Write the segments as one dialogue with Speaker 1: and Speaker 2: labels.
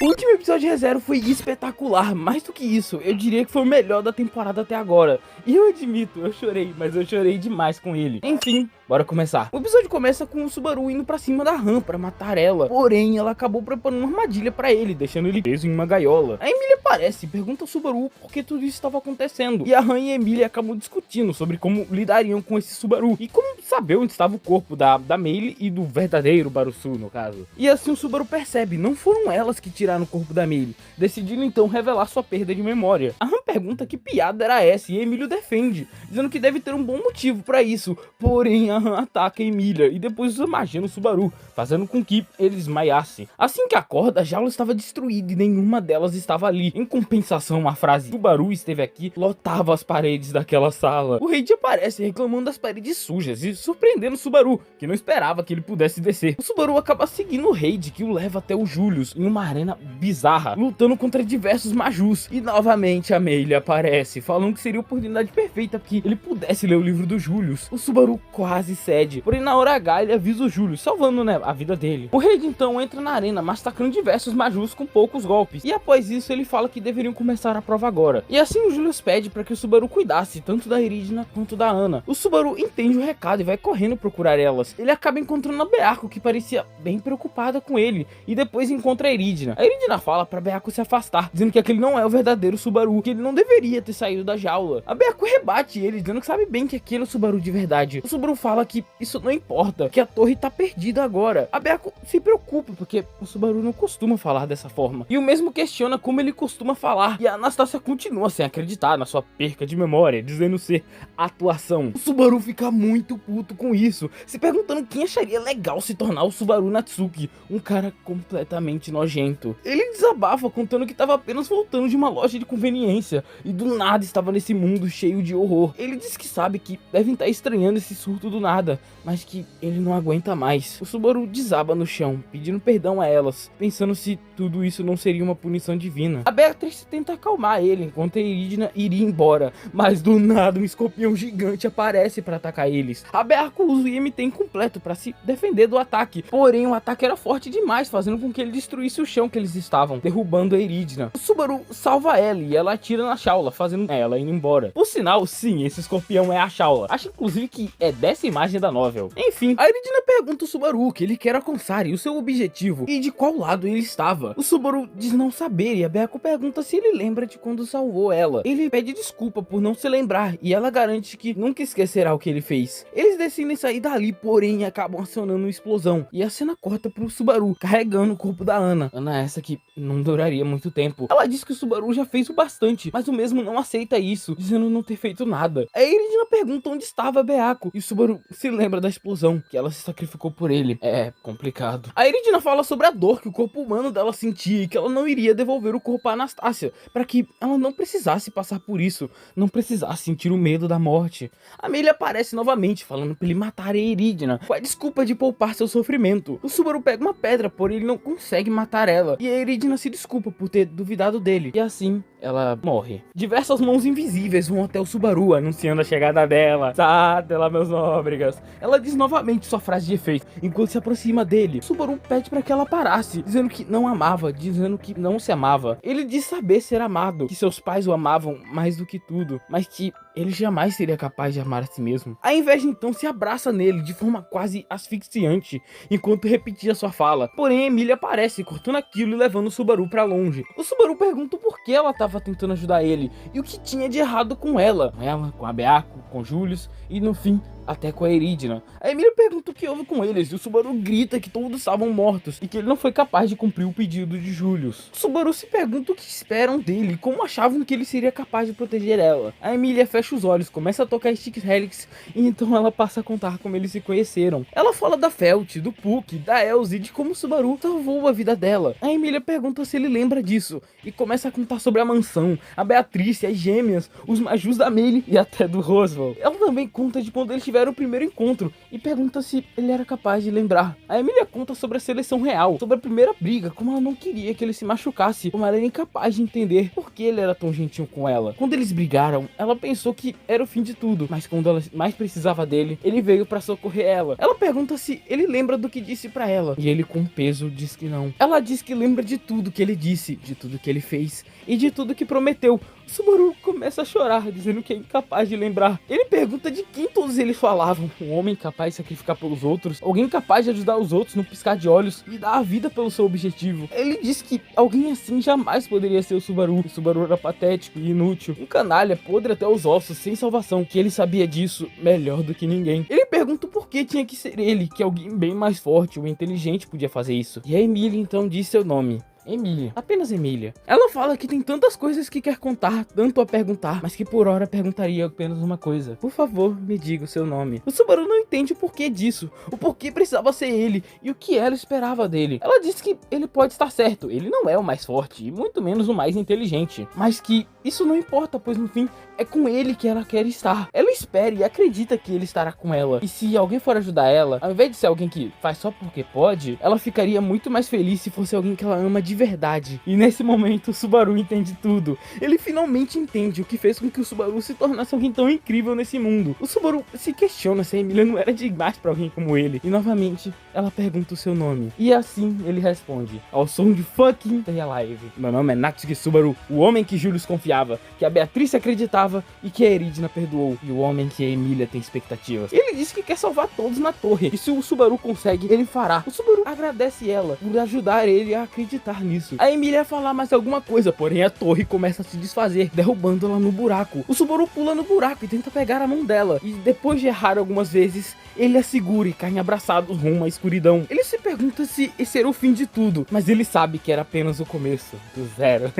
Speaker 1: O último episódio de ReZero foi espetacular, mais do que isso, eu diria que foi o melhor da temporada até agora. E eu admito, eu chorei, mas eu chorei demais com ele. Enfim, bora começar. O episódio começa com o Subaru indo pra cima da Han pra matar ela, porém ela acabou preparando uma armadilha pra ele, deixando ele preso em uma gaiola. A Emília aparece e pergunta ao Subaru por que tudo isso estava acontecendo, e a Han e a Emília acabam discutindo sobre como lidariam com esse Subaru, e como saber onde estava o corpo da Meili e do verdadeiro Barusu, no caso. E assim o Subaru percebe, não foram elas que tiraram o corpo da Meili, decidindo então revelar sua perda de memória. A Han pergunta que piada era essa e Emílio defende, dizendo que deve ter um bom motivo pra isso, porém a Han ataca a Emília e depois usa magia no Subaru, fazendo com que ele desmaiasse. Assim que acorda, a jaula estava destruída e nenhuma delas estava ali. Em compensação, a frase "Subaru esteve aqui" lotava as paredes daquela sala. O Reid aparece reclamando das paredes sujas e surpreendendo o Subaru, que não esperava que ele pudesse descer. O Subaru acaba seguindo o Reid, que o leva até o Julius, em uma arena bizarra, lutando contra diversos Majus. E novamente a Meili aparece, falando que seria a oportunidade perfeita para que ele pudesse ler o livro do Julius. O Subaru quase cede, porém na hora H ele avisa o Julius, salvando, né, a vida dele. O Reid então entra na arena, massacrando diversos Majus com poucos golpes, e após isso ele fala que deveriam começar a prova agora. E assim o Julius pede para que o Subaru cuidasse tanto da Eridna quanto da Ana. O Subaru entende o recado e vai correndo procurar elas. Ele acaba encontrando a Beako, que parecia bem preocupada com ele, e depois encontra a Eridna. A Eridna fala pra Beako se afastar, dizendo que aquele não é o verdadeiro Subaru, que ele não deveria ter saído da jaula. A Beako rebate ele, dizendo que sabe bem que aquele é o Subaru de verdade. O Subaru fala que isso não importa, que a torre tá perdida agora. A Beako se preocupa, porque o Subaru não costuma falar dessa forma, e o mesmo questiona como ele costuma falar, e a Anastasia continua sem acreditar na sua perca de memória, dizendo ser atuação. O Subaru fica muito puto com isso, se perguntando quem acharia legal se tornar o Subaru Natsuki, um cara completamente nojento. Ele desabafa contando que estava apenas voltando de uma loja de conveniência e do nada estava nesse mundo cheio de horror. Ele diz que sabe que devem estar estranhando esse surto do nada, mas que ele não aguenta mais. O Subaru desaba no chão, pedindo perdão a elas, pensando se tudo isso não seria uma punição divina. A Beatriz tenta acalmar ele enquanto a Eridna iria embora, mas do nada um escorpião gigante aparece para atacar eles. A Beako usa o IMT incompleto para se defender do ataque, porém o ataque era forte demais, fazendo com que ele destruísse o chão que eles estavam, derrubando a Eridna. O Subaru salva ela e ela atira na Shaula, fazendo ela ir embora. Por sinal, sim, esse escorpião é a Shaula. Acho inclusive que é dessa imagem da novel. Enfim, a Eridna pergunta ao Subaru o que ele quer alcançar e o seu objetivo, e de qual lado ele estava. O Subaru diz não saber, e a Beako pergunta se ele lembra de quando salvou ela. Ele pede desculpa por não se lembrar, e ela garante que nunca esquecerá o que ele fez. Eles decidem sair dali, porém acabam acionando uma explosão, e a cena corta pro Subaru carregando o corpo da Ana. Ana essa que não duraria muito tempo. Ela diz que o Subaru já fez o bastante, mas o mesmo não aceita isso, dizendo não ter feito nada. A Eridna pergunta onde estava a Beako, e o Subaru se lembra da explosão, que ela se sacrificou por ele. É complicado. A Eridna fala sobre a dor que o corpo humano dela sentia e que ela não iria devolver o corpo a Anastasia, para que ela não precisasse passar por isso, não precisasse sentir o medo da morte. A Meili aparece novamente, falando para ele matar a Eridna, com a desculpa de poupar seu sofrimento. O Subaru pega uma pedra, porém ele não consegue matar ela, e a Eridna se desculpa por ter duvidado dele, e assim ela morre. Diversas mãos invisíveis vão até o Subaru, anunciando a chegada dela. Sátela, meus nóbregas. Ela diz novamente sua frase de efeito, enquanto se aproxima dele. O Subaru pede para que ela parasse, dizendo que não amava, dizendo que não se amava. Ele diz saber ser amado, que seus pais o amavam mais do que tudo, mas que ele jamais seria capaz de amar a si mesmo. A inveja então se abraça nele de forma quase asfixiante, enquanto repetia sua fala. Porém, a Emília aparece, cortando aquilo e levando o Subaru pra longe. O Subaru pergunta por que ela estava tentando ajudar ele, e o que tinha de errado com ela, com a Beako, com Julius, e no fim, até com a Eridna. A Emília pergunta o que houve com eles, e o Subaru grita que todos estavam mortos, e que ele não foi capaz de cumprir o pedido de Julius. O Subaru se pergunta o que esperam dele, e como achavam que ele seria capaz de proteger ela. A Emília fecha os olhos, começa a tocar Styx Helix, e então ela passa a contar como eles se conheceram. Ela fala da Felt, do Puck, da Elze, e de como o Subaru salvou a vida dela. A Emília pergunta se ele lembra disso, e começa a contar sobre a mansão, a Beatriz, as gêmeas, os Majus da Meili, e até do Roswell. Ela também conta de quando eles tiveram tiveram o primeiro encontro e pergunta se ele era capaz de lembrar. A Emília conta sobre a seleção real, sobre a primeira briga, como ela não queria que ele se machucasse, como ela era incapaz de entender por que ele era tão gentil com ela. Quando eles brigaram, ela pensou que era o fim de tudo, mas quando ela mais precisava dele, ele veio pra socorrer ela. Ela pergunta se ele lembra do que disse pra ela, e ele com peso diz que não. Ela diz que lembra de tudo que ele disse, de tudo que ele fez e de tudo que prometeu. O Subaru começa a chorar, dizendo que é incapaz de lembrar. Ele pergunta de quem todos eles falavam. Um homem capaz de sacrificar pelos outros, alguém capaz de ajudar os outros no piscar de olhos e dar a vida pelo seu objetivo. Ele diz que alguém assim jamais poderia ser o Subaru. O Subaru era patético e inútil, um canalha, podre até os ossos, sem salvação, que ele sabia disso melhor do que ninguém. Ele pergunta por que tinha que ser ele, que alguém bem mais forte ou inteligente podia fazer isso. E a Emília então diz seu nome. Emília, apenas Emília. Ela fala que tem tantas coisas que quer contar, tanto a perguntar, mas que por hora perguntaria apenas uma coisa. Por favor, me diga o seu nome. O Subaru não entende o porquê disso, o porquê precisava ser ele e o que ela esperava dele. Ela diz que ele pode estar certo, ele não é o mais forte e muito menos o mais inteligente, mas que isso não importa, pois no fim é com ele que ela quer estar. Ela espera e acredita que ele estará com ela. E se alguém for ajudar ela, ao invés de ser alguém que faz só porque pode, ela ficaria muito mais feliz se fosse alguém que ela ama de verdade. E nesse momento o Subaru entende tudo. Ele finalmente entende o que fez com que o Subaru se tornasse alguém tão incrível nesse mundo. O Subaru se questiona se a Emília não era demais pra alguém como ele. E novamente ela pergunta o seu nome. E assim ele responde, ao som de fucking Stay Alive. Meu nome é Natsuki Subaru, o homem que Julius confiava, que a Beatriz acreditava e que a Eridna perdoou, e o homem que a Emília tem expectativas. Ele disse que quer salvar todos na torre, e se o Subaru consegue, ele fará. O Subaru agradece ela por ajudar ele a acreditar nisso. A Emília ia falar mais alguma coisa, porém a torre começa a se desfazer, derrubando ela no buraco. O Subaru pula no buraco e tenta pegar a mão dela, e depois de errar algumas vezes, ele a segura e caem abraçados rumo à escuridão. Ele se pergunta se esse era o fim de tudo, mas ele sabe que era apenas o começo do zero.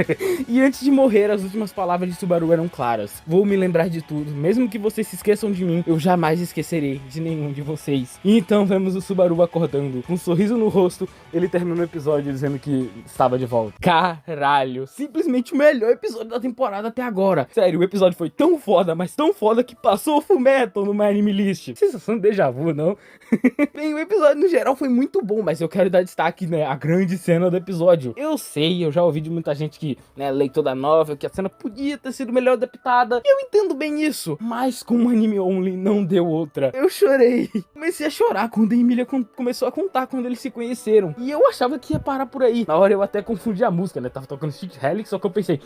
Speaker 1: E antes de morrer, as últimas palavras de Subaru eram claras. Vou me lembrar de tudo, mesmo que vocês se esqueçam de mim, eu jamais esquecerei de nenhum de vocês. E então vemos o Subaru acordando, com um sorriso no rosto. Ele termina o episódio dizendo que estava de volta. Caralho, simplesmente o melhor episódio da temporada até agora. Sério, o episódio foi tão foda, mas tão foda que passou o Fullmetal no My Anime List. Sensação de déjà vu, não? Bem, o episódio no geral foi muito bom, mas eu quero dar destaque, né, a grande cena do episódio. Eu sei, eu já ouvi de muita gente que, né, leitor da novel, que a cena podia ter sido melhor adaptada. Eu entendo bem isso, mas com o anime only não deu outra. Eu chorei. Comecei a chorar quando a Emília começou a contar quando eles se conheceram. E eu achava que ia parar por aí. Na hora eu até confundi a música, né? Tava tocando Chick Helix, só que eu pensei,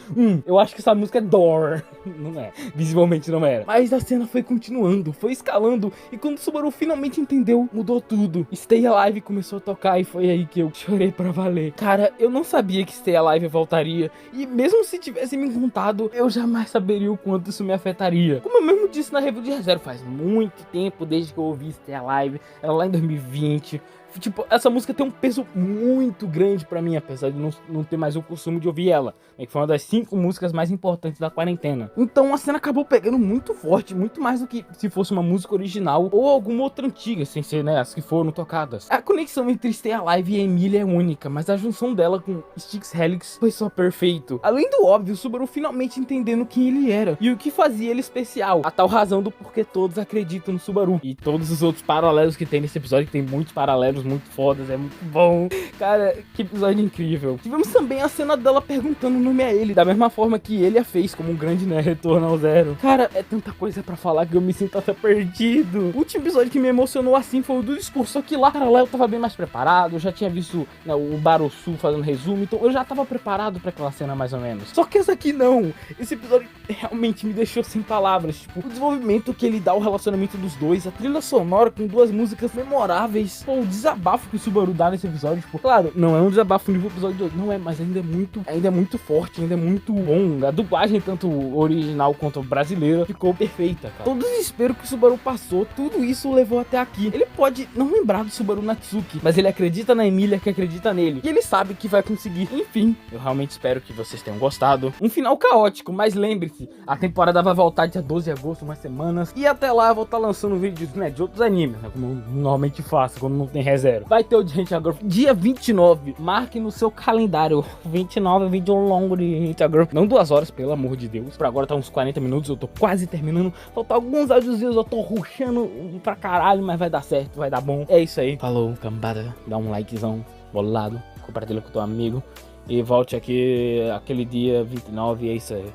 Speaker 1: eu acho que essa música é Door. Não é. Visivelmente não era. Mas a cena foi continuando, foi escalando. E quando o Subaru finalmente entendeu, mudou tudo. Stay Alive começou a tocar e foi aí que eu chorei pra valer. Cara, eu não sabia que Stay Alive voltaria. E mesmo se tivesse me contado, eu jamais saberia o quanto isso me afetaria. Como eu mesmo disse na review de ReZero, faz muito tempo desde que eu ouvi Stay Alive. Era lá em 2020. Tipo, essa música tem um peso muito grande pra mim, apesar de não ter mais o costume de ouvir ela, né, que foi uma das 5 músicas mais importantes da quarentena. Então a cena acabou pegando muito forte, muito mais do que se fosse uma música original ou alguma outra antiga, sem ser, né, as que foram tocadas. A conexão entre Stay Alive e a Emília é única, mas a junção dela com Styx Helix foi só perfeito. Além do óbvio, o Subaru finalmente entendendo quem ele era e o que fazia ele especial, a tal razão do porquê todos acreditam no Subaru. E todos os outros paralelos que tem nesse episódio, que tem muitos paralelos muito fodas, é muito bom. Cara, que episódio incrível. Tivemos também a cena dela perguntando o nome a ele, da mesma forma que ele a fez, como um grande, né, retorno ao zero. Cara, é tanta coisa pra falar que eu me sinto até perdido. O último episódio que me emocionou assim foi o do discurso, só que lá, cara, eu tava bem mais preparado, eu já tinha visto, né, o Barosu fazendo resumo, então eu já tava preparado pra aquela cena mais ou menos. Só que essa aqui não. Esse episódio realmente me deixou sem palavras, tipo, o desenvolvimento que ele dá ao relacionamento dos dois, a trilha sonora com 2 músicas memoráveis, pô, o desabafo que o Subaru dá nesse episódio, tipo, claro, não é um desabafo nível episódio 2, não é, mas ainda é muito forte, ainda é muito bom. A dublagem, tanto original quanto brasileira, ficou perfeita, cara. Todo o desespero que o Subaru passou, tudo isso o levou até aqui. Ele pode não lembrar do Subaru Natsuki, mas ele acredita na Emília, que acredita nele, e ele sabe que vai conseguir. Enfim, eu realmente espero que vocês tenham gostado. Um final caótico, mas lembre-se, a temporada vai voltar dia 12 de agosto, umas semanas, e até lá eu vou estar lançando vídeos, né, de outros animes, né, como eu normalmente faço, quando não tem 0. Vai ter o Gente Agrofo dia 29. Marque no seu calendário. 29 é vídeo longo de Gente Agrofo. Não 2 horas, pelo amor de Deus. Por agora tá uns 40 minutos, eu tô quase terminando. Faltam alguns áudiozinhos, eu tô rushando pra caralho, mas vai dar certo, vai dar bom. É isso aí. Falou, cambada. Dá um likezão bolado. Compartilha com teu amigo. E volte aqui aquele dia 29 e é isso aí.